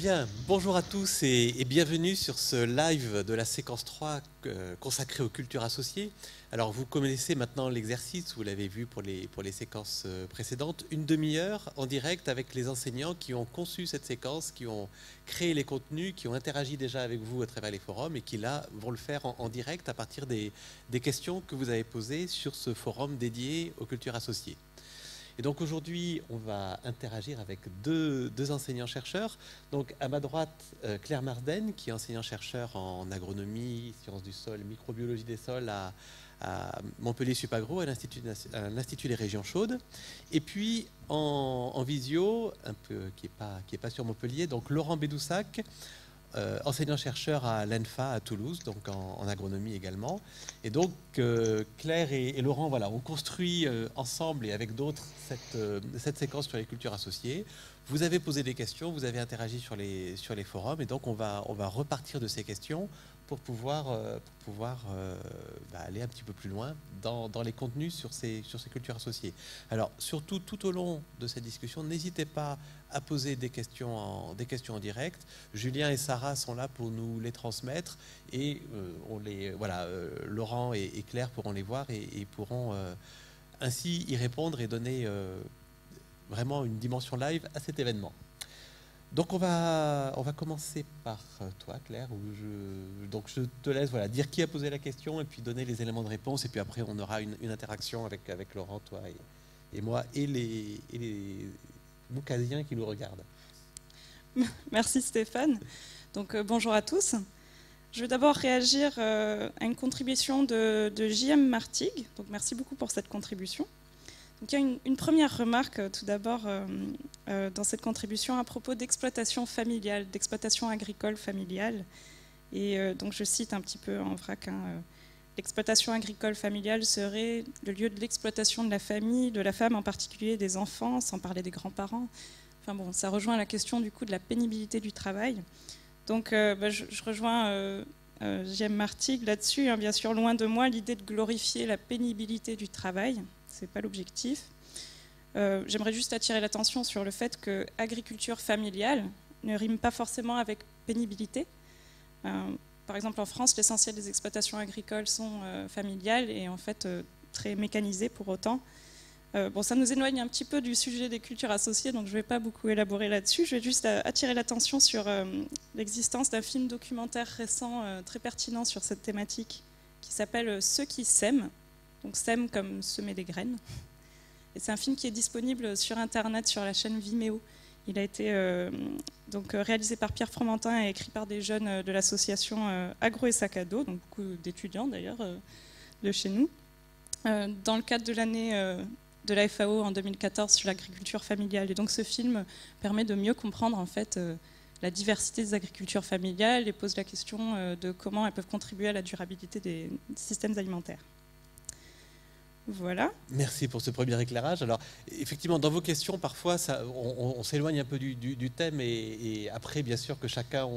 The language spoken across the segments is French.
Bien, bonjour à tous et bienvenue sur ce live de la séquence 3 consacrée aux cultures associées. Alors vous connaissez maintenant l'exercice, vous l'avez vu pour les séquences précédentes, une demi-heure en direct avec les enseignants qui ont conçu cette séquence, qui ont créé les contenus, qui ont interagi déjà avec vous à travers les forums et qui là vont le faire en direct à partir des questions que vous avez posées sur ce forum dédié aux cultures associées. Et donc aujourd'hui, on va interagir avec deux enseignants-chercheurs. Donc à ma droite, Claire Marden, qui est enseignant-chercheur en agronomie, sciences du sol, microbiologie des sols à Montpellier-Supagro, à l'Institut des régions chaudes. Et puis en visio, un peu, qui est pas sur Montpellier, donc Laurent Bédoussac, enseignant-chercheur à l'ENFA à Toulouse, donc en agronomie également. Et donc Claire et Laurent voilà, ont construit ensemble et avec d'autres cette séquence sur les cultures associées. Vous avez posé des questions, vous avez interagi sur les forums, et donc on va repartir de ces questions pour pouvoir aller un petit peu plus loin dans les contenus sur ces cultures associées. Alors surtout tout au long de cette discussion, n'hésitez pas à poser des questions en direct. Julien et Sarah sont là pour nous les transmettre et Laurent et Claire pourront les voir et pourront ainsi y répondre et donner vraiment une dimension live à cet événement. Donc on va commencer par toi, Claire. Donc je te laisse dire qui a posé la question et puis donner les éléments de réponse, et puis après on aura une interaction avec Laurent, toi et moi et les Boucasiens qui nous regardent. Merci Stéphane. Donc bonjour à tous. Je vais d'abord réagir à une contribution de J.M. Martigues. Donc merci beaucoup pour cette contribution. Donc, il y a une première remarque tout d'abord dans cette contribution à propos d'exploitation familiale, d'exploitation agricole familiale. Et donc je cite un petit peu en vrac, l'exploitation agricole familiale serait le lieu de l'exploitation de la famille, de la femme en particulier, des enfants, sans parler des grands-parents. Enfin bon, ça rejoint la question du coup de la pénibilité du travail. Donc je rejoins J.M. Martigues là-dessus. Bien sûr, loin de moi l'idée de glorifier la pénibilité du travail. Ce n'est pas l'objectif. J'aimerais juste attirer l'attention sur le fait que agriculture familiale ne rime pas forcément avec pénibilité. Par exemple, en France, l'essentiel des exploitations agricoles sont familiales et en fait très mécanisées pour autant. Bon, ça nous éloigne un petit peu du sujet des cultures associées, donc je ne vais pas beaucoup élaborer là-dessus. Je vais juste attirer l'attention sur l'existence d'un film documentaire récent très pertinent sur cette thématique qui s'appelle « Ceux qui sèment ». Donc sème comme semer des graines. Et c'est un film qui est disponible sur Internet, sur la chaîne Vimeo. Il a été réalisé par Pierre Fromentin et écrit par des jeunes de l'association Agro et Sac à Dos, donc beaucoup d'étudiants d'ailleurs de chez nous, dans le cadre de l'année de la FAO en 2014 sur l'agriculture familiale. Et donc ce film permet de mieux comprendre en fait la diversité des agricultures familiales et pose la question de comment elles peuvent contribuer à la durabilité des systèmes alimentaires. Voilà. Merci pour ce premier éclairage. Alors, effectivement, dans vos questions, parfois, on s'éloigne un peu du thème et après, bien sûr, que chacun...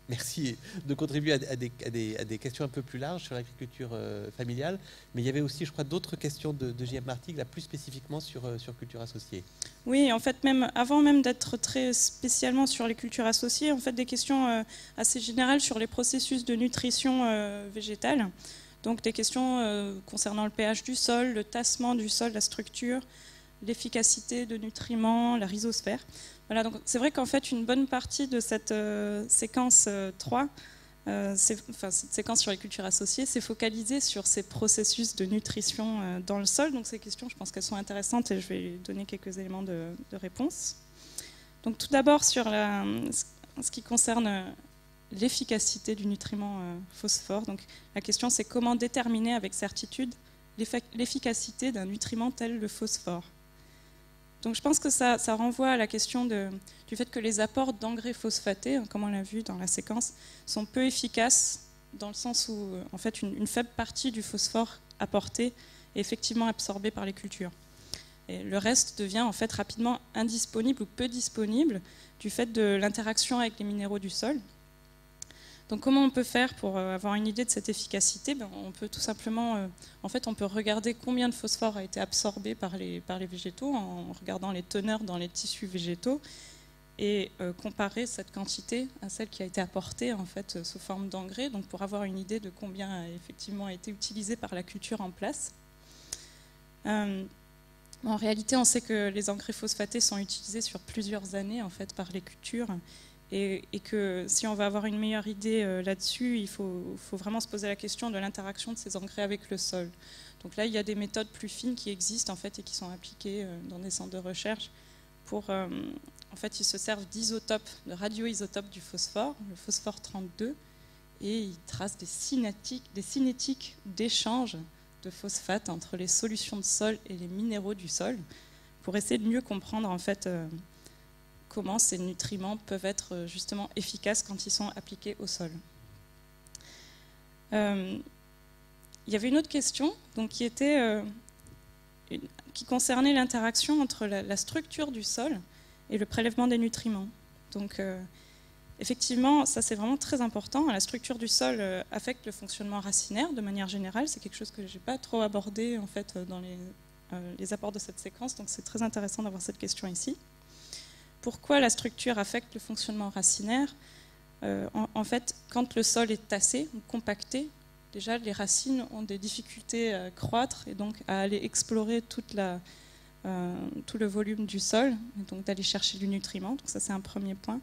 merci de contribuer à des questions un peu plus larges sur l'agriculture familiale. Mais il y avait aussi, je crois, d'autres questions de J.M. Martigues, là, plus spécifiquement sur culture associée. Oui, en fait, avant même d'être très spécialement sur les cultures associées, en fait, des questions assez générales sur les processus de nutrition végétale. Donc des questions concernant le pH du sol, le tassement du sol, la structure, l'efficacité de nutriments, la rhizosphère. Voilà, donc c'est vrai qu'en fait une bonne partie de cette séquence 3, cette séquence sur les cultures associées, s'est focalisée sur ces processus de nutrition dans le sol. Donc ces questions, je pense qu'elles sont intéressantes et je vais donner quelques éléments de réponse. Donc tout d'abord sur ce qui concerne l'efficacité du nutriment phosphore. Donc, la question, c'est comment déterminer avec certitude l'efficacité d'un nutriment tel le phosphore. Donc, je pense que ça renvoie à la question du fait que les apports d'engrais phosphatés, comme on l'a vu dans la séquence, sont peu efficaces dans le sens où, en fait, une faible partie du phosphore apporté est effectivement absorbée par les cultures. Et le reste devient en fait rapidement indisponible ou peu disponible du fait de l'interaction avec les minéraux du sol. Donc comment on peut faire pour avoir une idée de cette efficacité? On peut tout simplement, on peut regarder combien de phosphore a été absorbé par les végétaux en regardant les teneurs dans les tissus végétaux. et comparer cette quantité à celle qui a été apportée en fait sous forme d'engrais, donc pour avoir une idée de combien a effectivement été utilisé par la culture en place. En réalité, on sait que les engrais phosphatés sont utilisés sur plusieurs années en fait par les cultures, et que si on veut avoir une meilleure idée là-dessus, il faut vraiment se poser la question de l'interaction de ces engrais avec le sol. Donc là, il y a des méthodes plus fines qui existent en fait et qui sont appliquées dans des centres de recherche pour en fait, ils se servent d'isotopes, de radioisotopes du phosphore, le phosphore 32, et ils tracent des cinétiques d'échange de phosphate entre les solutions de sol et les minéraux du sol, pour essayer de mieux comprendre en fait comment ces nutriments peuvent être justement efficaces quand ils sont appliqués au sol. Il y avait une autre question donc, qui concernait l'interaction entre la structure du sol et le prélèvement des nutriments. Donc, effectivement, ça c'est vraiment très important. La structure du sol affecte le fonctionnement racinaire de manière générale. C'est quelque chose que je n'ai pas trop abordé en fait, dans les apports de cette séquence, donc c'est très intéressant d'avoir cette question ici. Pourquoi la structure affecte le fonctionnement racinaire ? En fait, quand le sol est tassé ou compacté, déjà les racines ont des difficultés à croître et donc à aller explorer tout le volume du sol, et donc d'aller chercher du nutriment. Donc ça c'est un premier point.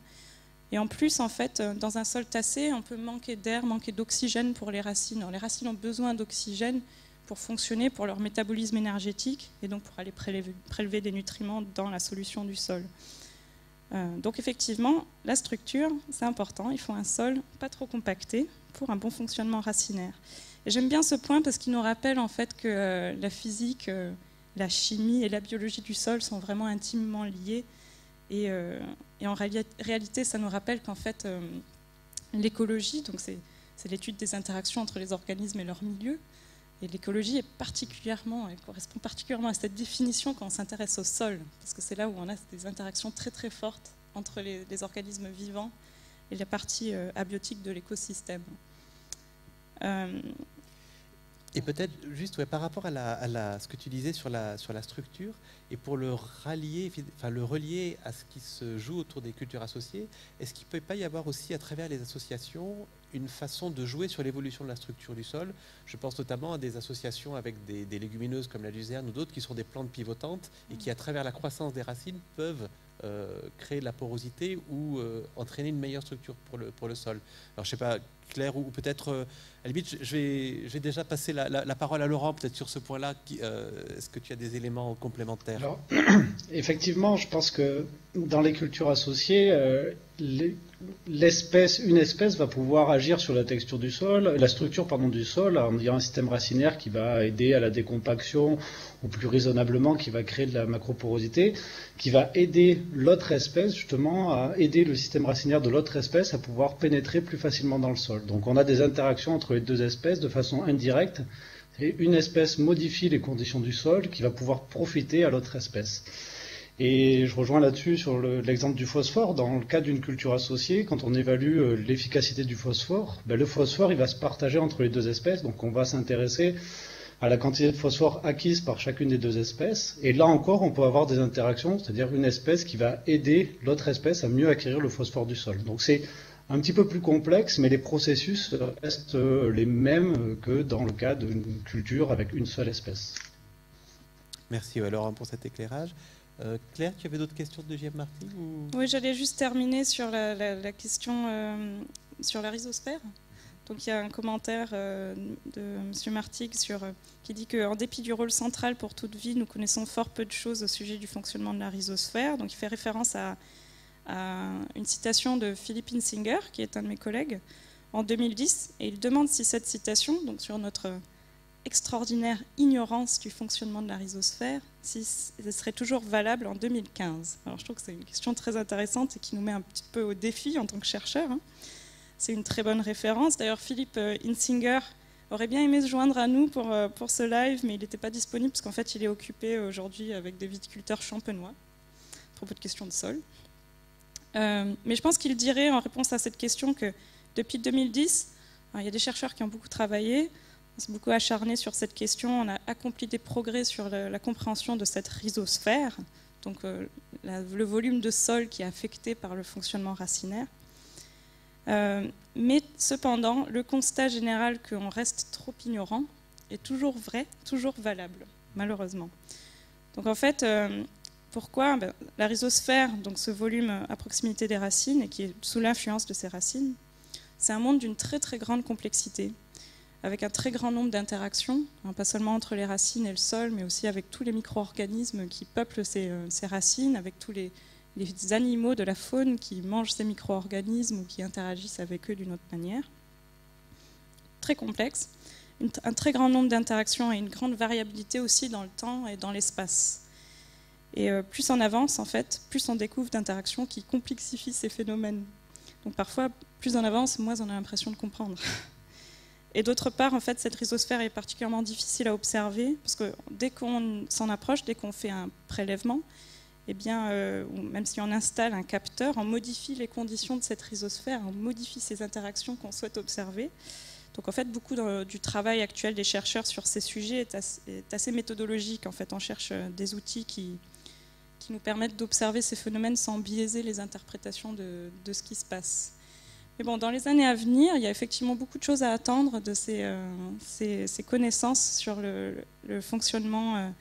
Et en plus, en fait, dans un sol tassé, on peut manquer d'air, manquer d'oxygène pour les racines. Alors, les racines ont besoin d'oxygène pour fonctionner, pour leur métabolisme énergétique, et donc pour aller prélever des nutriments dans la solution du sol. Donc effectivement, la structure, c'est important. Il faut un sol pas trop compacté pour un bon fonctionnement racinaire. Et j'aime bien ce point parce qu'il nous rappelle en fait que la physique, la chimie et la biologie du sol sont vraiment intimement liées. Et en réalité, ça nous rappelle qu'en fait, l'écologie, donc c'est l'étude des interactions entre les organismes et leur milieu. Et l'écologie elle correspond particulièrement à cette définition quand on s'intéresse au sol, parce que c'est là où on a des interactions très très fortes entre les organismes vivants et la partie abiotique de l'écosystème. Et peut-être juste par rapport à ce que tu disais sur la structure, et pour le relier à ce qui se joue autour des cultures associées, est-ce qu'il ne peut pas y avoir aussi à travers les associations une façon de jouer sur l'évolution de la structure du sol? Je pense notamment à des associations avec des légumineuses comme la luzerne ou d'autres qui sont des plantes pivotantes et qui à travers la croissance des racines peuvent créer de la porosité ou entraîner une meilleure structure pour le sol. Alors je ne sais pas, Claire, ou peut-être, à la limite, je vais déjà passer la parole à Laurent, peut-être sur ce point-là. Est-ce que tu as des éléments complémentaires? Alors, effectivement, je pense que dans les cultures associées, une espèce va pouvoir agir sur la texture du sol, la structure du sol, en ayant un système racinaire qui va aider à la décompaction, ou plus raisonnablement, qui va créer de la macroporosité, qui va aider l'autre espèce, justement, à aider le système racinaire de l'autre espèce à pouvoir pénétrer plus facilement dans le sol. Donc on a des interactions entre les deux espèces de façon indirecte, et une espèce modifie les conditions du sol qui va pouvoir profiter à l'autre espèce. Et je rejoins là-dessus sur l'exemple du phosphore. Dans le cas d'une culture associée, quand on évalue l'efficacité du phosphore, le phosphore il va se partager entre les deux espèces. Donc on va s'intéresser à la quantité de phosphore acquise par chacune des deux espèces. Et là encore, on peut avoir des interactions, c'est-à-dire une espèce qui va aider l'autre espèce à mieux acquérir le phosphore du sol. Donc c'est un petit peu plus complexe, mais les processus restent les mêmes que dans le cas d'une culture avec une seule espèce. Merci Laurent pour cet éclairage. Claire, tu avais d'autres questions de J.M. Marty ou... Oui, j'allais juste terminer sur la question sur la rhizosphère. Donc il y a un commentaire de M. Martig qui dit qu'en dépit du rôle central pour toute vie, nous connaissons fort peu de choses au sujet du fonctionnement de la rhizosphère. Donc il fait référence à une citation de Philippe Insinger, qui est un de mes collègues, en 2010, et il demande si cette citation, donc sur notre extraordinaire ignorance du fonctionnement de la rhizosphère, si elle serait toujours valable en 2015. Alors je trouve que c'est une question très intéressante et qui nous met un petit peu au défi en tant que chercheurs. C'est une très bonne référence. D'ailleurs, Philippe Insinger aurait bien aimé se joindre à nous pour ce live, mais il n'était pas disponible parce qu'en fait, il est occupé aujourd'hui avec des viticulteurs champenois à propos de questions de sol. Mais je pense qu'il dirait en réponse à cette question que depuis 2010, il y a des chercheurs qui ont beaucoup travaillé, on s'est beaucoup acharné sur cette question, on a accompli des progrès sur la compréhension de cette rhizosphère, donc le volume de sol qui est affecté par le fonctionnement racinaire. Mais cependant, le constat général qu'on reste trop ignorant est toujours vrai, toujours valable, malheureusement. Donc en fait, pourquoi la rhizosphère, donc ce volume à proximité des racines et qui est sous l'influence de ces racines, c'est un monde d'une très très grande complexité, avec un très grand nombre d'interactions, hein, pas seulement entre les racines et le sol, mais aussi avec tous les micro-organismes qui peuplent ces racines, avec tous les animaux de la faune qui mangent ces micro-organismes ou qui interagissent avec eux d'une autre manière. Très complexe, un très grand nombre d'interactions et une grande variabilité aussi dans le temps et dans l'espace. Et plus on avance, en fait, plus on découvre d'interactions qui complexifient ces phénomènes. Donc parfois, plus on avance, moins on a l'impression de comprendre. Et d'autre part, en fait, cette rhizosphère est particulièrement difficile à observer, parce que dès qu'on s'en approche, dès qu'on fait un prélèvement, eh bien, même si on installe un capteur, on modifie les conditions de cette rhizosphère, on modifie ces interactions qu'on souhaite observer. Donc en fait, beaucoup du travail actuel des chercheurs sur ces sujets est assez méthodologique. En fait, on cherche des outils qui nous permettent d'observer ces phénomènes sans biaiser les interprétations de ce qui se passe. Mais bon, dans les années à venir, il y a effectivement beaucoup de choses à attendre de ces connaissances sur le fonctionnement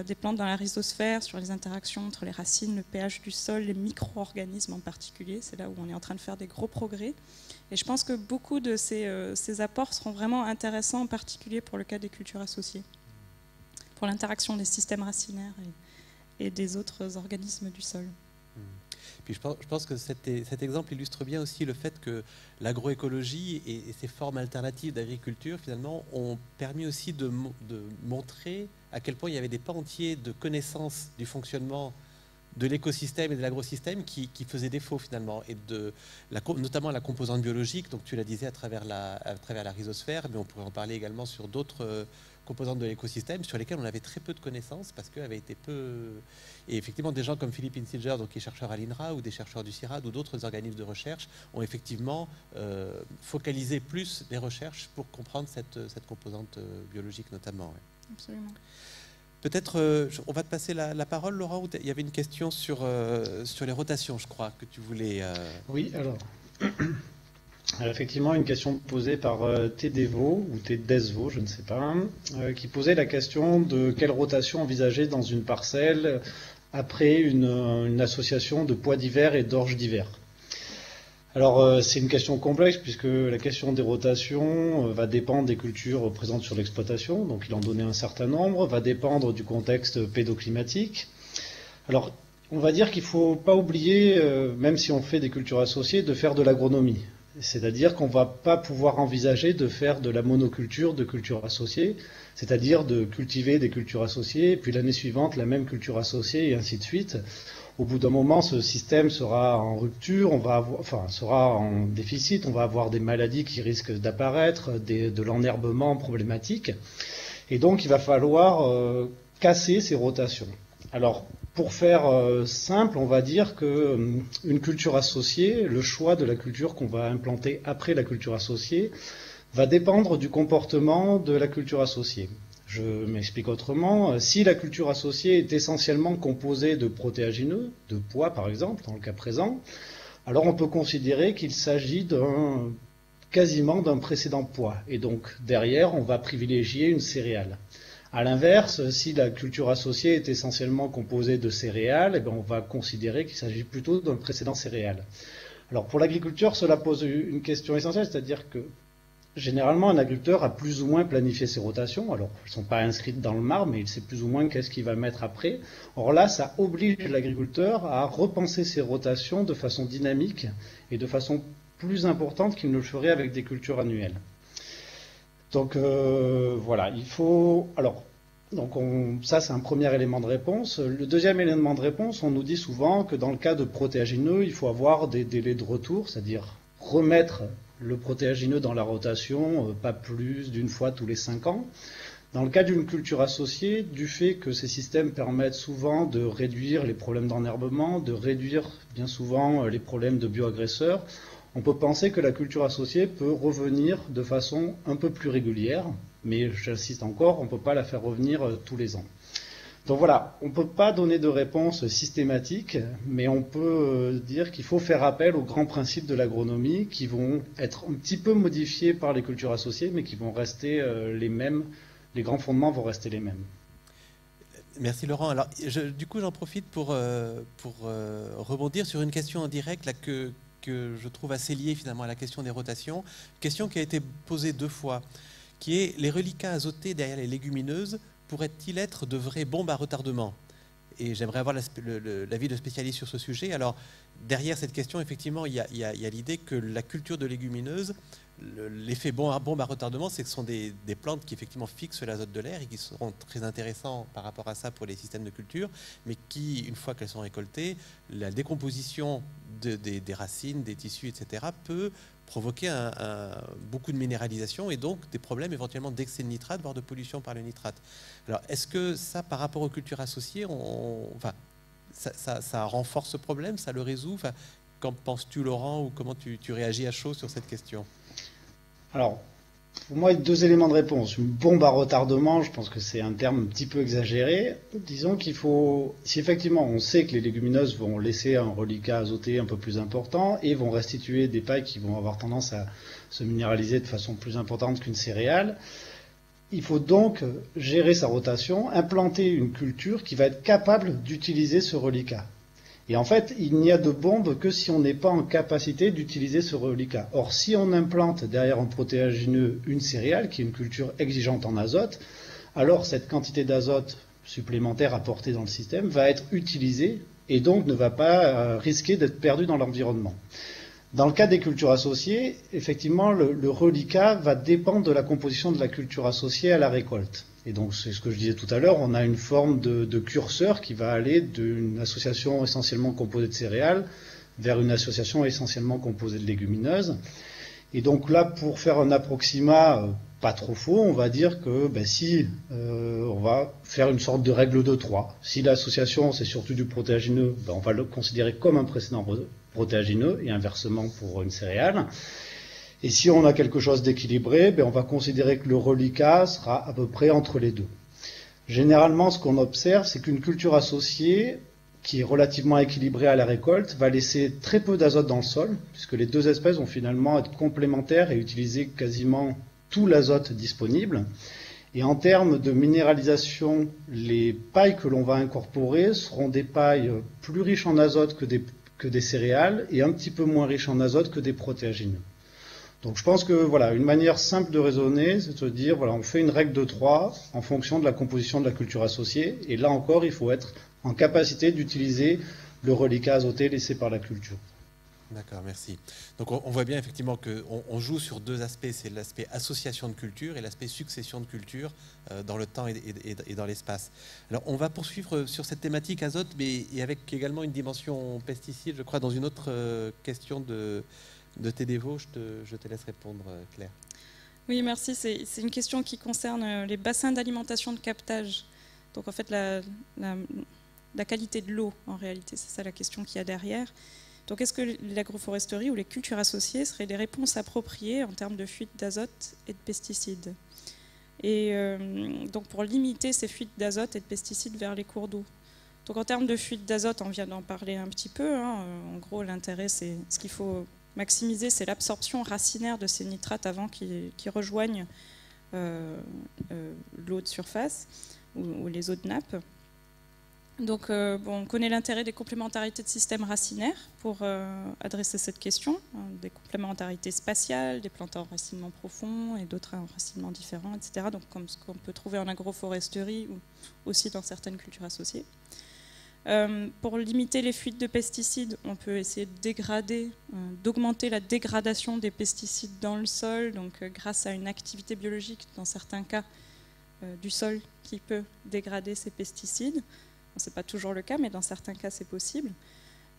des plantes dans la rhizosphère, sur les interactions entre les racines, le pH du sol, les micro-organismes en particulier. C'est là où on est en train de faire des gros progrès. Et je pense que beaucoup de ces apports seront vraiment intéressants, en particulier pour le cas des cultures associées, pour l'interaction des systèmes racinaires et des autres organismes du sol. Puis je pense que cet exemple illustre bien aussi le fait que l'agroécologie et ces formes alternatives d'agriculture, finalement, ont permis aussi de montrer à quel point il y avait des pans entiers de connaissances du fonctionnement de l'écosystème et de l'agrosystème qui faisaient défaut, finalement, et notamment la composante biologique, donc tu la disais à travers la rhizosphère, mais on pourrait en parler également sur d'autres composantes de l'écosystème sur lesquelles on avait très peu de connaissances parce qu'elles avaient été peu... Et effectivement, des gens comme Philippe Insinger, donc qui est chercheur à l'INRA, ou des chercheurs du CIRAD ou d'autres organismes de recherche, ont effectivement focalisé plus les recherches pour comprendre cette composante biologique notamment. Ouais. Absolument. Peut-être, on va te passer la parole, Laurent. Il y avait une question sur les rotations, je crois, que tu voulais... Oui, alors... Effectivement, une question posée par Tedesvo ou Tedesvo, je ne sais pas, qui posait la question de quelle rotation envisager dans une parcelle après une association de pois divers et d'orges divers. Alors, c'est une question complexe puisque la question des rotations va dépendre des cultures présentes sur l'exploitation, donc il en donnait un certain nombre, va dépendre du contexte pédoclimatique. Alors, on va dire qu'il ne faut pas oublier, même si on fait des cultures associées, de faire de l'agronomie. C'est-à-dire qu'on ne va pas pouvoir envisager de faire de la monoculture de cultures associées, c'est-à-dire de cultiver des cultures associées, puis l'année suivante la même culture associée et ainsi de suite. Au bout d'un moment, ce système sera en rupture, sera en déficit, on va avoir des maladies qui risquent d'apparaître, de l'enherbement problématique, et donc il va falloir casser ces rotations. Alors, pour faire simple, on va dire qu'une culture associée, le choix de la culture qu'on va implanter après la culture associée, va dépendre du comportement de la culture associée. Je m'explique autrement. Si la culture associée est essentiellement composée de protéagineux, de pois par exemple, dans le cas présent, alors on peut considérer qu'il s'agit quasiment d'un précédent pois. Et donc derrière, on va privilégier une céréale. A l'inverse, si la culture associée est essentiellement composée de céréales, eh bien on va considérer qu'il s'agit plutôt d'un précédent céréal. Alors pour l'agriculteur, cela pose une question essentielle, c'est-à-dire que généralement un agriculteur a plus ou moins planifié ses rotations. Alors elles ne sont pas inscrites dans le marbre, mais il sait plus ou moins qu'est-ce qu'il va mettre après. Or là, ça oblige l'agriculteur à repenser ses rotations de façon dynamique et de façon plus importante qu'il ne le ferait avec des cultures annuelles. Donc voilà, il faut... Alors, ça c'est un premier élément de réponse. Le deuxième élément de réponse, on nous dit souvent que dans le cas de protéagineux, il faut avoir des délais de retour, c'est-à-dire remettre le protéagineux dans la rotation, pas plus d'une fois tous les 5 ans. Dans le cas d'une culture associée, du fait que ces systèmes permettent souvent de réduire les problèmes d'enherbement, de réduire bien souvent les problèmes de bioagresseurs, on peut penser que la culture associée peut revenir de façon un peu plus régulière, mais j'insiste encore, on ne peut pas la faire revenir tous les ans. Donc voilà, on ne peut pas donner de réponse systématique, mais on peut dire qu'il faut faire appel aux grands principes de l'agronomie qui vont être un petit peu modifiés par les cultures associées, mais qui vont rester les mêmes, les grands fondements vont rester les mêmes. Merci Laurent. Alors, du coup, j'en profite pour rebondir sur une question en direct là, que je trouve assez liée finalement à la question des rotations. Question qui a été posée 2 fois, qui est: les reliquats azotés derrière les légumineuses pourraient-ils être de vraies bombes à retardement? Et j'aimerais avoir l'avis de spécialistes sur ce sujet. Alors, derrière cette question, effectivement, il y a l'idée que la culture de légumineuses, l'effet bombe à retardement, c'est que ce sont des plantes qui effectivement fixent l'azote de l'air et qui seront très intéressants par rapport à ça pour les systèmes de culture, mais qui, une fois qu'elles sont récoltées, la décomposition des racines, des tissus, etc., peut provoquer beaucoup de minéralisation et donc des problèmes éventuellement d'excès de nitrate, voire de pollution par le nitrate. Alors, est-ce que ça, par rapport aux cultures associées, ça renforce ce problème, ça le résout? Qu'en penses-tu, Laurent, ou comment tu réagis à chaud sur cette question? Alors, pour moi, il y a 2 éléments de réponse. Une bombe à retardement, je pense que c'est un terme un petit peu exagéré. Disons qu'il faut, si effectivement on sait que les légumineuses vont laisser un reliquat azoté un peu plus important et vont restituer des pailles qui vont avoir tendance à se minéraliser de façon plus importante qu'une céréale, il faut donc gérer sa rotation, implanter une culture qui va être capable d'utiliser ce reliquat. Et en fait, il n'y a de bombe que si on n'est pas en capacité d'utiliser ce reliquat. Or, si on implante derrière un protéagineux une céréale, qui est une culture exigeante en azote, alors cette quantité d'azote supplémentaire apportée dans le système va être utilisée et donc ne va pas risquer d'être perdue dans l'environnement. Dans le cas des cultures associées, effectivement, le reliquat va dépendre de la composition de la culture associée à la récolte. Et donc, c'est ce que je disais tout à l'heure, on a une forme de curseur qui va aller d'une association essentiellement composée de céréales vers une association essentiellement composée de légumineuses. Et donc là, pour faire un approximat pas trop faux, on va dire que si on va faire une sorte de règle de 3. Si l'association, c'est surtout du protéagineux, on va le considérer comme un précédent protéagineux et inversement pour une céréale. Et si on a quelque chose d'équilibré, on va considérer que le reliquat sera à peu près entre les deux. Généralement, ce qu'on observe, c'est qu'une culture associée, qui est relativement équilibrée à la récolte, va laisser très peu d'azote dans le sol, puisque les 2 espèces vont finalement être complémentaires et utiliser quasiment tout l'azote disponible. Et en termes de minéralisation, les pailles que l'on va incorporer seront des pailles plus riches en azote que des céréales et un petit peu moins riches en azote que des protéagineux. Donc je pense que voilà, une manière simple de raisonner, c'est de se dire, voilà, on fait une règle de 3 en fonction de la composition de la culture associée, et là encore, il faut être en capacité d'utiliser le reliquat azoté laissé par la culture. D'accord, merci. Donc on voit bien effectivement qu'on joue sur 2 aspects, c'est l'aspect association de culture et l'aspect succession de culture dans le temps et dans l'espace. Alors on va poursuivre sur cette thématique azote, mais et avec également une dimension pesticide, je crois, dans une autre question de TDVO. Je te laisse répondre, Claire. Oui, merci. C'est une question qui concerne les bassins d'alimentation de captage. Donc en fait, la qualité de l'eau, en réalité, c'est ça la question qu'il y a derrière. Donc est-ce que l'agroforesterie ou les cultures associées seraient des réponses appropriées en termes de fuite d'azote et de pesticides? Et donc pour limiter ces fuites d'azote et de pesticides vers les cours d'eau. Donc en termes de fuite d'azote, on vient d'en parler un petit peu. En gros, l'intérêt, c'est ce qu'il faut maximiser, c'est l'absorption racinaire de ces nitrates avant qu'ils rejoignent l'eau de surface ou les eaux de nappe. Donc on connaît l'intérêt des complémentarités de systèmes racinaires pour adresser cette question, des complémentarités spatiales, des plantes à enracinement profond et d'autres à enracinement différent, etc. Donc comme ce qu'on peut trouver en agroforesterie ou aussi dans certaines cultures associées. Pour limiter les fuites de pesticides, on peut essayer de dégrader, d'augmenter la dégradation des pesticides dans le sol, donc grâce à une activité biologique, dans certains cas, du sol qui peut dégrader ces pesticides. Ce n'est pas toujours le cas, mais dans certains cas, c'est possible.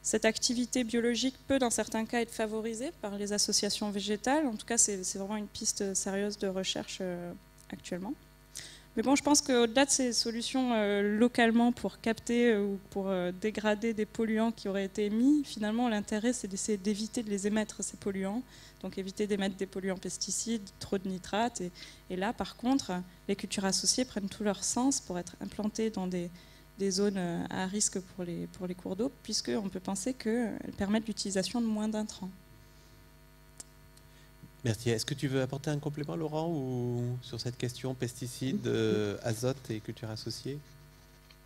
Cette activité biologique peut, dans certains cas, être favorisée par les associations végétales. En tout cas, c'est vraiment une piste sérieuse de recherche actuellement. Mais bon, je pense qu'au-delà de ces solutions localement pour capter ou pour dégrader des polluants qui auraient été émis, finalement, l'intérêt, c'est d'essayer d'éviter de les émettre, ces polluants. Donc, éviter d'émettre des polluants pesticides, trop de nitrates. Et là, par contre, les cultures associées prennent tout leur sens pour être implantées dans des des zones à risque pour les cours d'eau, puisqu'on peut penser qu'elles permettent l'utilisation de moins d'intrants. Merci. Est-ce que tu veux apporter un complément, Laurent, ou sur cette question pesticides, azote et culture associée?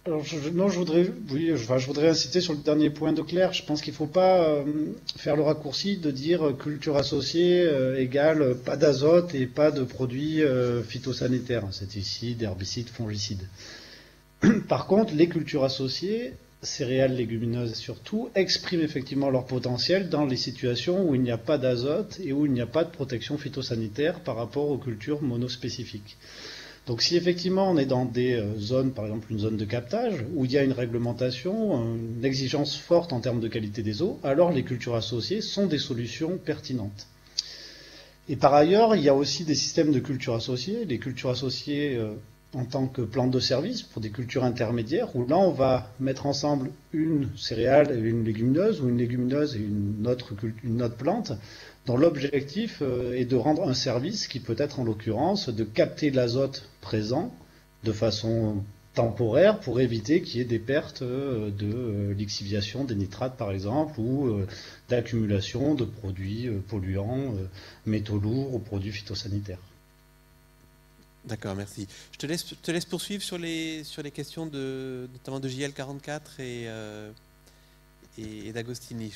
Alors, non, je voudrais insister sur le dernier point de Claire. Je pense qu'il ne faut pas faire le raccourci de dire culture associée égale pas d'azote et pas de produits phytosanitaires, insecticides, herbicides, fongicides. Par contre, les cultures associées, céréales, légumineuses surtout, expriment effectivement leur potentiel dans les situations où il n'y a pas d'azote et où il n'y a pas de protection phytosanitaire par rapport aux cultures monospécifiques. Donc si effectivement on est dans des zones, par exemple une zone de captage, où il y a une réglementation, une exigence forte en termes de qualité des eaux, alors les cultures associées sont des solutions pertinentes. Et par ailleurs, il y a aussi des systèmes de cultures associées, les cultures associées en tant que plantes de service pour des cultures intermédiaires, où là on va mettre ensemble une céréale et une légumineuse, ou une légumineuse et une autre plante, dont l'objectif est de rendre un service qui peut être en l'occurrence de capter l'azote présent de façon temporaire pour éviter qu'il y ait des pertes de lixiviation des nitrates par exemple ou d'accumulation de produits polluants, métaux lourds ou produits phytosanitaires. D'accord, merci. Je te laisse poursuivre sur les questions notamment de JL44 et d'Agostini.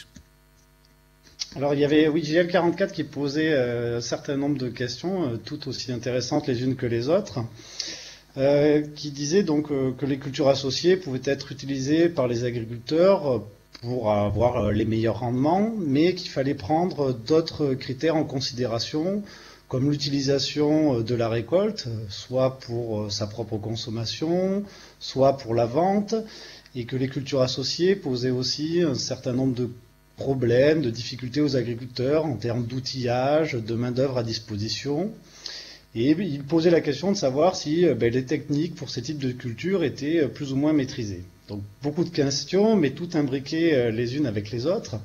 Alors il y avait JL44 qui posait un certain nombre de questions, toutes aussi intéressantes les unes que les autres, qui disait donc que les cultures associées pouvaient être utilisées par les agriculteurs pour avoir les meilleurs rendements, mais qu'il fallait prendre d'autres critères en considération, comme l'utilisation de la récolte, soit pour sa propre consommation, soit pour la vente, et que les cultures associées posaient aussi un certain nombre de problèmes, de difficultés aux agriculteurs en termes d'outillage, de main-d'œuvre à disposition. Et il posait la question de savoir si les techniques pour ces types de cultures étaient plus ou moins maîtrisées. Donc beaucoup de questions, mais toutes imbriquées les unes avec les autres.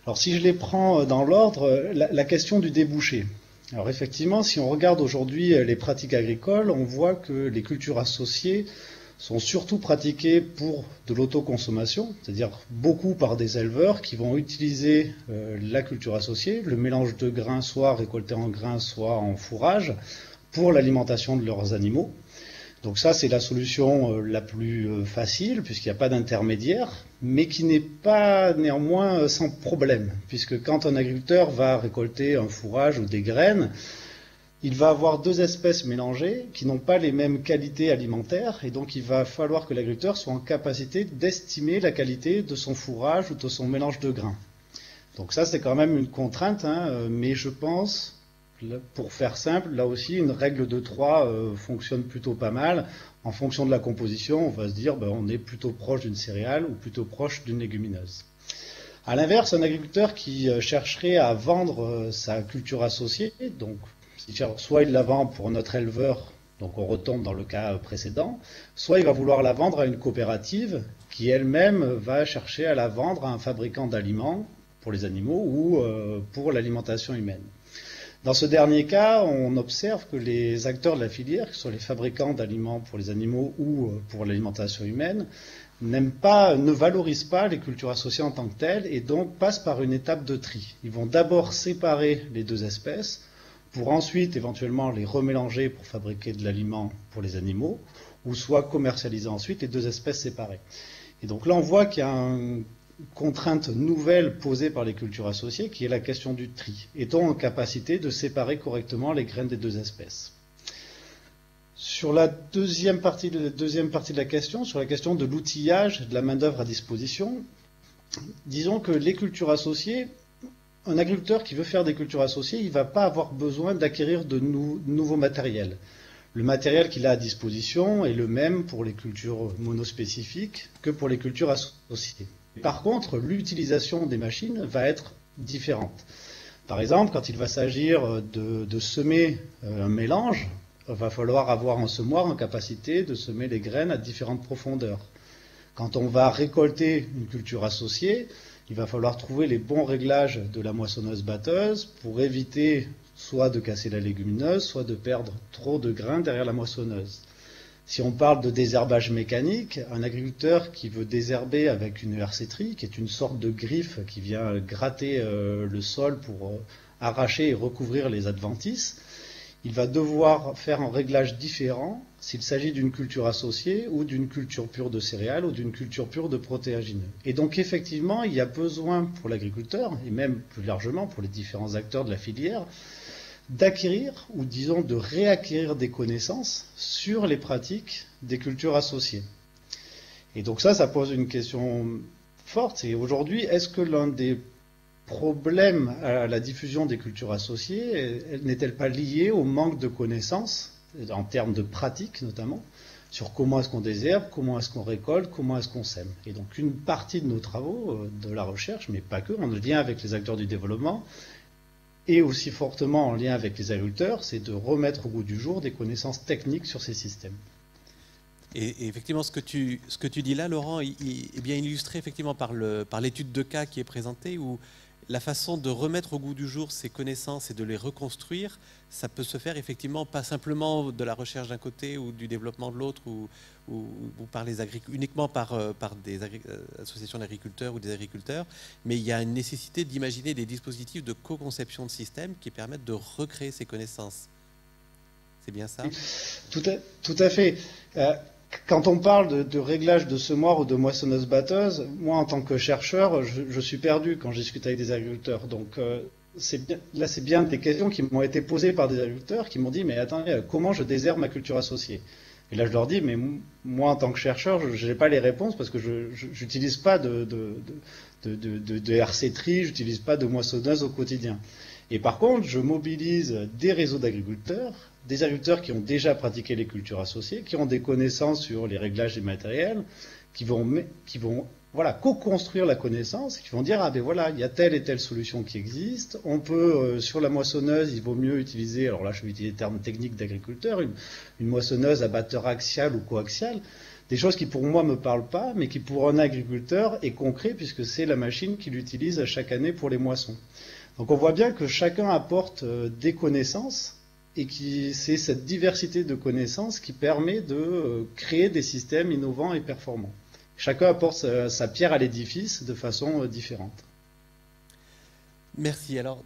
Alors si je les prends dans l'ordre, la question du débouché. Alors effectivement, si on regarde aujourd'hui les pratiques agricoles, on voit que les cultures associées sont surtout pratiquées pour de l'autoconsommation, c'est-à-dire beaucoup par des éleveurs qui vont utiliser la culture associée, le mélange de grains, soit récolté en grains, soit en fourrage, pour l'alimentation de leurs animaux. Donc ça, c'est la solution la plus facile, puisqu'il n'y a pas d'intermédiaire, mais qui n'est pas néanmoins sans problème, puisque quand un agriculteur va récolter un fourrage ou des graines, il va avoir deux espèces mélangées qui n'ont pas les mêmes qualités alimentaires, et donc il va falloir que l'agriculteur soit en capacité d'estimer la qualité de son fourrage ou de son mélange de grains. Donc ça, c'est quand même une contrainte, mais je pense, pour faire simple, là aussi, une règle de 3 fonctionne plutôt pas mal. En fonction de la composition, on va se dire on est plutôt proche d'une céréale ou plutôt proche d'une légumineuse. A l'inverse, un agriculteur qui chercherait à vendre sa culture associée, donc soit il la vend pour notre éleveur, donc on retombe dans le cas précédent, soit il va vouloir la vendre à une coopérative qui elle-même va chercher à la vendre à un fabricant d'aliments pour les animaux ou pour l'alimentation humaine. Dans ce dernier cas, on observe que les acteurs de la filière, que ce soit les fabricants d'aliments pour les animaux ou pour l'alimentation humaine, ne valorisent pas les cultures associées en tant que telles et donc passent par une étape de tri. Ils vont d'abord séparer les deux espèces pour ensuite éventuellement les remélanger pour fabriquer de l'aliment pour les animaux ou soit commercialiser ensuite les deux espèces séparées. Et donc là, on voit qu'il y a une contrainte nouvelle posée par les cultures associées qui est la question du tri. Est-on en capacité de séparer correctement les graines des deux espèces ? Sur la deuxième partie de la question, sur la question de l'outillage, de la main-d'œuvre à disposition, disons que les cultures associées, un agriculteur qui veut faire des cultures associées, il ne va pas avoir besoin d'acquérir de nouveaux matériels. Le matériel qu'il a à disposition est le même pour les cultures monospécifiques que pour les cultures associées. Par contre, l'utilisation des machines va être différente. Par exemple, quand il va s'agir de semer un mélange, il va falloir avoir un semoir en capacité de semer les graines à différentes profondeurs. Quand on va récolter une culture associée, il va falloir trouver les bons réglages de la moissonneuse-batteuse pour éviter soit de casser la légumineuse, soit de perdre trop de grains derrière la moissonneuse. Si on parle de désherbage mécanique, un agriculteur qui veut désherber avec une hersétrie, qui est une sorte de griffe qui vient gratter le sol pour arracher et recouvrir les adventices, il va devoir faire un réglage différent s'il s'agit d'une culture associée ou d'une culture pure de céréales ou d'une culture pure de protéagineux. Et donc effectivement, il y a besoin pour l'agriculteur, et même plus largement pour les différents acteurs de la filière, d'acquérir, ou disons de réacquérir des connaissances sur les pratiques des cultures associées. Et donc ça pose une question forte, c'est aujourd'hui, est-ce que l'un des problèmes à la diffusion des cultures associées n'est-elle pas liée au manque de connaissances, en termes de pratiques notamment, sur comment est-ce qu'on désherbe, comment est-ce qu'on récolte, comment est-ce qu'on sème. Et donc une partie de nos travaux, de la recherche, mais pas que, en lien avec les acteurs du développement, et aussi fortement en lien avec les agriculteurs, c'est de remettre au goût du jour des connaissances techniques sur ces systèmes. Et effectivement, ce que tu dis là, Laurent, est bien illustré effectivement par l'étude de cas qui est présentée, où la façon de remettre au goût du jour ces connaissances et de les reconstruire, ça peut se faire effectivement pas simplement de la recherche d'un côté ou du développement de l'autre, ou par uniquement par des associations d'agriculteurs ou des agriculteurs, mais il y a une nécessité d'imaginer des dispositifs de co-conception de systèmes qui permettent de recréer ces connaissances. C'est bien ça ? Tout à fait. Quand on parle de réglage de semoirs ou de moissonneuses-batteuses, moi en tant que chercheur, je suis perdu quand je discute avec des agriculteurs. Donc c'est bien des questions qui m'ont été posées par des agriculteurs qui m'ont dit « mais attendez, comment je désherbe ma culture associée ?» Et là je leur dis « mais moi en tant que chercheur, je n'ai pas les réponses parce que je n'utilise pas de hersétrie, je n'utilise pas de moissonneuse au quotidien. » Et par contre, je mobilise des réseaux d'agriculteurs, des agriculteurs qui ont déjà pratiqué les cultures associées, qui ont des connaissances sur les réglages des matériels, qui vont voilà, co-construire la connaissance, qui vont dire « ah ben voilà, il y a telle et telle solution qui existe, on peut, sur la moissonneuse, il vaut mieux utiliser, alors là je vais utiliser les termes techniques d'agriculteur, une moissonneuse à batteur axial ou coaxial », des choses qui pour moi ne me parlent pas, mais qui pour un agriculteur est concret, puisque c'est la machine qu'il utilise chaque année pour les moissons. Donc on voit bien que chacun apporte des connaissances, et c'est cette diversité de connaissances qui permet de créer des systèmes innovants et performants. Chacun apporte sa pierre à l'édifice de façon différente. Merci. Alors,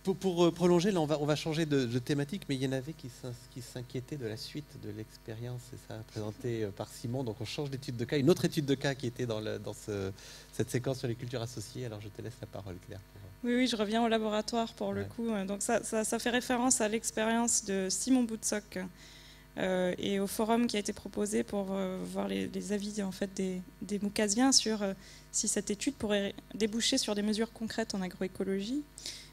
pour prolonger, là, on va changer de thématique, mais il y en avait qui s'inquiétaient de la suite de l'expérience, et ça présenté par Simon. Donc, on change d'étude de cas. Une autre étude de cas qui était dans cette séquence sur les cultures associées. Alors, je te laisse la parole, Claire. Oui, je reviens au laboratoire pour le coup. Donc, ça fait référence à l'expérience de Simon Boutsock et au forum qui a été proposé pour voir les avis en fait, des Moukasiens sur si cette étude pourrait déboucher sur des mesures concrètes en agroécologie.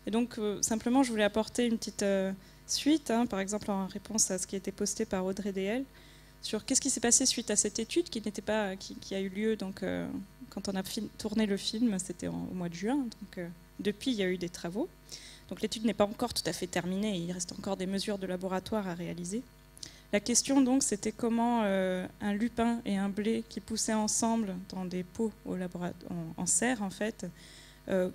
Et donc, simplement, je voulais apporter une petite suite, par exemple en réponse à ce qui a été posté par Audrey DL, sur qu'est-ce qui s'est passé suite à cette étude qui a eu lieu donc, quand on a tourné le film, c'était au mois de juin. Donc, depuis, il y a eu des travaux. Donc, l'étude n'est pas encore tout à fait terminée, il reste encore des mesures de laboratoire à réaliser. La question, donc, c'était comment un lupin et un blé qui poussaient ensemble dans des pots en serre, en fait,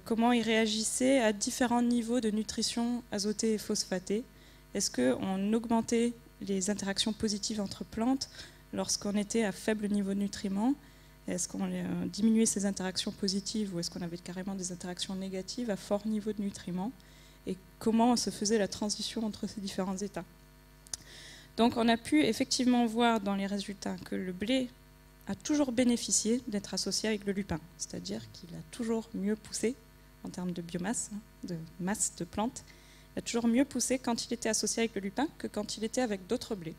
comment ils réagissaient à différents niveaux de nutrition azotée et phosphatée. Est-ce qu'on augmentait les interactions positives entre plantes lorsqu'on était à faible niveau de nutriments? Est-ce qu'on diminuait ces interactions positives ou est-ce qu'on avait carrément des interactions négatives à fort niveau de nutriments? Et comment se faisait la transition entre ces différents états? Donc on a pu effectivement voir dans les résultats que le blé a toujours bénéficié d'être associé avec le lupin, c'est-à-dire qu'il a toujours mieux poussé en termes de biomasse, de masse de plantes, il a toujours mieux poussé quand il était associé avec le lupin que quand il était avec d'autres blés.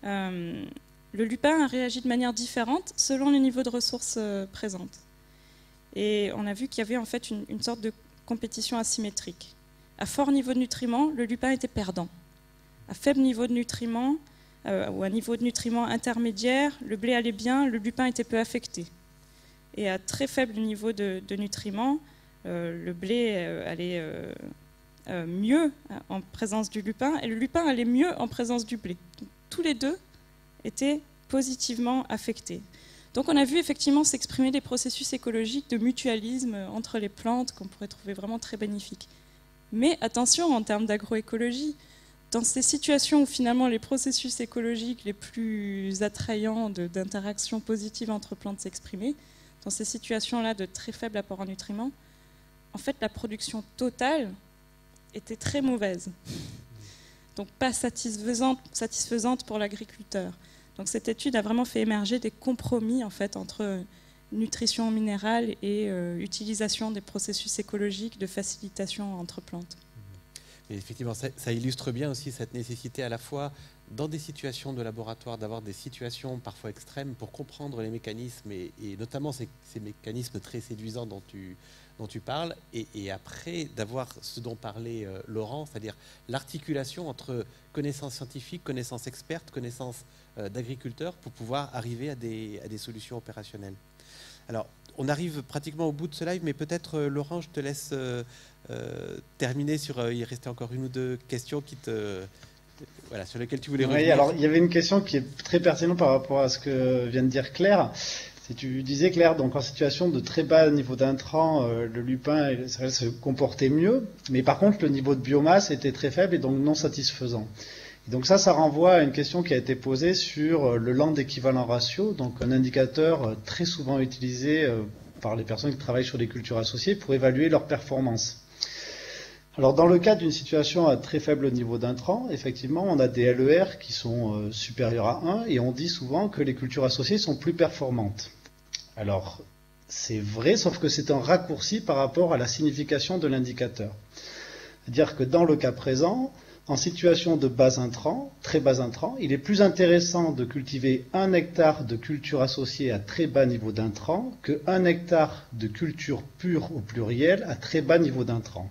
Le lupin a réagi de manière différente selon le niveau de ressources présentes. Et on a vu qu'il y avait en fait une sorte de compétition asymétrique. À fort niveau de nutriments, le lupin était perdant. À faible niveau de nutriments, ou à niveau de nutriments intermédiaire, le blé allait bien, le lupin était peu affecté. Et à très faible niveau de nutriments, le blé allait mieux en présence du lupin, et le lupin allait mieux en présence du blé. Donc, tous les deux étaient positivement affectés. Donc on a vu effectivement s'exprimer des processus écologiques de mutualisme entre les plantes qu'on pourrait trouver vraiment très bénéfiques. Mais attention en termes d'agroécologie, dans ces situations où finalement les processus écologiques les plus attrayants d'interaction positive entre plantes s'exprimaient, dans ces situations-là de très faible apport en nutriments, en fait la production totale était très mauvaise. Donc pas satisfaisante pour l'agriculteur. Donc cette étude a vraiment fait émerger des compromis en fait, entre nutrition minérale et utilisation des processus écologiques de facilitation entre plantes. Et effectivement, ça illustre bien aussi cette nécessité à la fois dans des situations de laboratoire, d'avoir des situations parfois extrêmes pour comprendre les mécanismes et notamment ces mécanismes très séduisants dont tu parles, et après d'avoir ce dont parlait Laurent, c'est-à-dire l'articulation entre connaissances scientifiques, connaissances expertes, connaissances d'agriculteurs pour pouvoir arriver à des solutions opérationnelles. Alors, on arrive pratiquement au bout de ce live, mais peut-être, Laurent, je te laisse terminer sur... il restait encore une ou deux questions sur lesquelles tu voulais revenir. Oui, alors il y avait une question qui est très pertinente par rapport à ce que vient de dire Claire. Si tu disais, Claire, donc en situation de très bas niveau d'intrants, le lupin et le céréales se comportaient mieux, mais par contre le niveau de biomasse était très faible et donc non satisfaisant. Et donc ça renvoie à une question qui a été posée sur le land équivalent ratio, donc un indicateur très souvent utilisé par les personnes qui travaillent sur les cultures associées pour évaluer leur performance. Alors dans le cas d'une situation à très faible niveau d'intrants, effectivement on a des LER qui sont supérieurs à 1 et on dit souvent que les cultures associées sont plus performantes. Alors c'est vrai, sauf que c'est un raccourci par rapport à la signification de l'indicateur. C'est-à-dire que dans le cas présent, en situation de bas intrants, très bas intrants, il est plus intéressant de cultiver 1 hectare de culture associée à très bas niveau d'intrants que 1 hectare de culture pure au pluriel à très bas niveau d'intrants.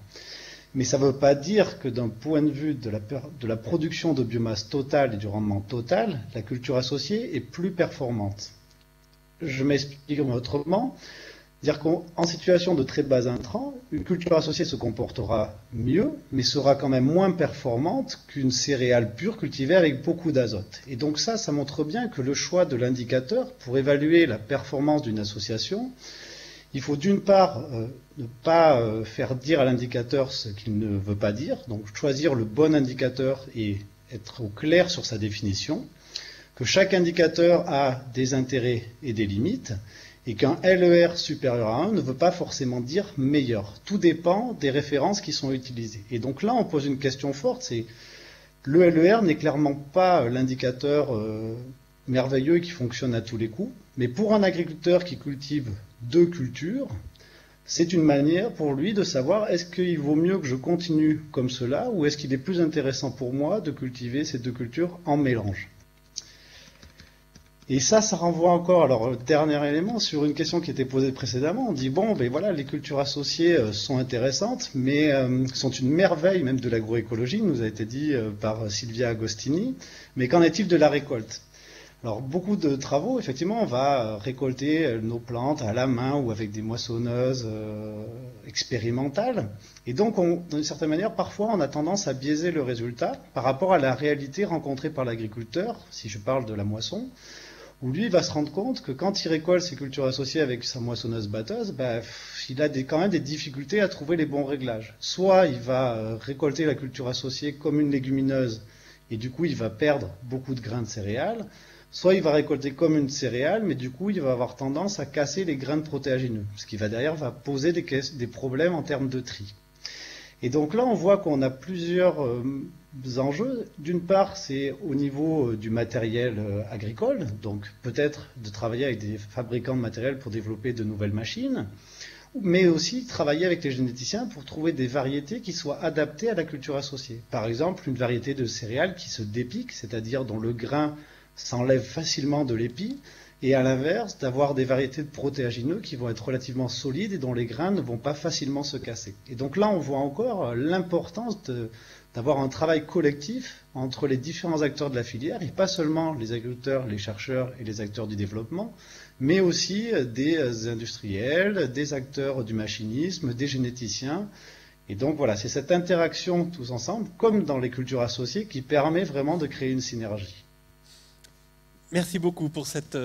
Mais ça ne veut pas dire que d'un point de vue de la production de biomasse totale et du rendement total, la culture associée est plus performante. Je m'explique autrement. C'est-à-dire qu'en situation de très bas intrants, une culture associée se comportera mieux, mais sera quand même moins performante qu'une céréale pure cultivée avec beaucoup d'azote. Et donc ça montre bien que le choix de l'indicateur pour évaluer la performance d'une association, il faut d'une part ne pas faire dire à l'indicateur ce qu'il ne veut pas dire, donc choisir le bon indicateur et être au clair sur sa définition, que chaque indicateur a des intérêts et des limites, et qu'un LER supérieur à 1 ne veut pas forcément dire meilleur. Tout dépend des références qui sont utilisées. Et donc là, on pose une question forte, c'est le LER n'est clairement pas l'indicateur merveilleux qui fonctionne à tous les coups, mais pour un agriculteur qui cultive 2 cultures, c'est une manière pour lui de savoir est-ce qu'il vaut mieux que je continue comme cela ou est-ce qu'il est plus intéressant pour moi de cultiver ces 2 cultures en mélange. Et ça renvoie encore, alors dernier élément, sur une question qui était posée précédemment. On dit, bon, ben voilà, les cultures associées sont intéressantes, mais sont une merveille même de l'agroécologie, nous a été dit par Silvia Agostini. Mais qu'en est-il de la récolte? Alors, beaucoup de travaux, effectivement, on va récolter nos plantes à la main ou avec des moissonneuses expérimentales. Et donc, d'une certaine manière, parfois, on a tendance à biaiser le résultat par rapport à la réalité rencontrée par l'agriculteur, si je parle de la moisson, où lui va se rendre compte que quand il récolte ses cultures associées avec sa moissonneuse-batteuse, il a quand même des difficultés à trouver les bons réglages. Soit il va récolter la culture associée comme une légumineuse, et du coup il va perdre beaucoup de grains de céréales, soit il va récolter comme une céréale, mais du coup il va avoir tendance à casser les grains de protéagineux, ce qui va derrière va poser des problèmes en termes de tri. Et donc là, on voit qu'on a plusieurs enjeux. D'une part, c'est au niveau du matériel agricole, donc peut-être de travailler avec des fabricants de matériel pour développer de nouvelles machines, mais aussi travailler avec les généticiens pour trouver des variétés qui soient adaptées à la culture associée. Par exemple, une variété de céréales qui se dépique, c'est-à-dire dont le grain s'enlève facilement de l'épi, et à l'inverse, d'avoir des variétés de protéagineux qui vont être relativement solides et dont les grains ne vont pas facilement se casser. Et donc là, on voit encore l'importance d'avoir un travail collectif entre les différents acteurs de la filière, et pas seulement les agriculteurs, les chercheurs et les acteurs du développement, mais aussi des industriels, des acteurs du machinisme, des généticiens. Et donc voilà, c'est cette interaction tous ensemble, comme dans les cultures associées, qui permet vraiment de créer une synergie. Merci beaucoup pour cet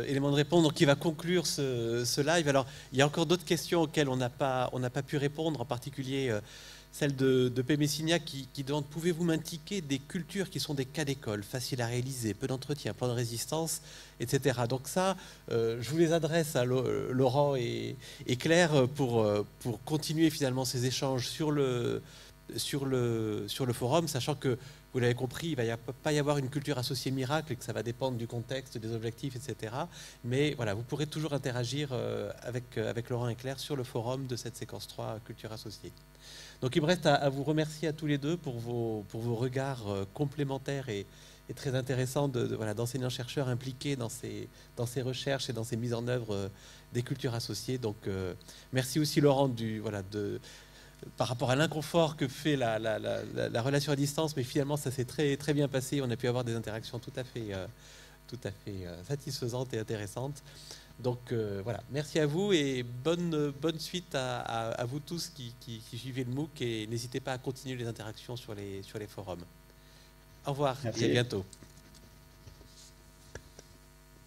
élément de réponse donc, qui va conclure ce live. Alors, il y a encore d'autres questions auxquelles on n'a pas pu répondre, en particulier celle de P. Messignac qui demande: pouvez-vous m'indiquer des cultures qui sont des cas d'école, faciles à réaliser, peu d'entretien, plan de résistance, etc. Donc ça, je vous les adresse à Laurent et Claire pour continuer finalement ces échanges sur le forum, sachant que, vous l'avez compris, il ne va pas y avoir une culture associée miracle et que ça va dépendre du contexte, des objectifs, etc. Mais voilà, vous pourrez toujours interagir avec Laurent et Claire sur le forum de cette séquence 3 culture associée. Donc il me reste à vous remercier à tous les deux pour vos regards complémentaires et très intéressants d'enseignants-chercheurs impliqués dans ces recherches et dans ces mises en œuvre des cultures associées. Donc merci aussi Laurent par rapport à l'inconfort que fait la relation à distance, mais finalement ça s'est très, très bien passé. On a pu avoir des interactions tout à fait satisfaisantes et intéressantes. Donc voilà, merci à vous et bonne suite à vous tous qui suivez le MOOC, et n'hésitez pas à continuer les interactions sur les forums. Au revoir, merci. Et à bientôt.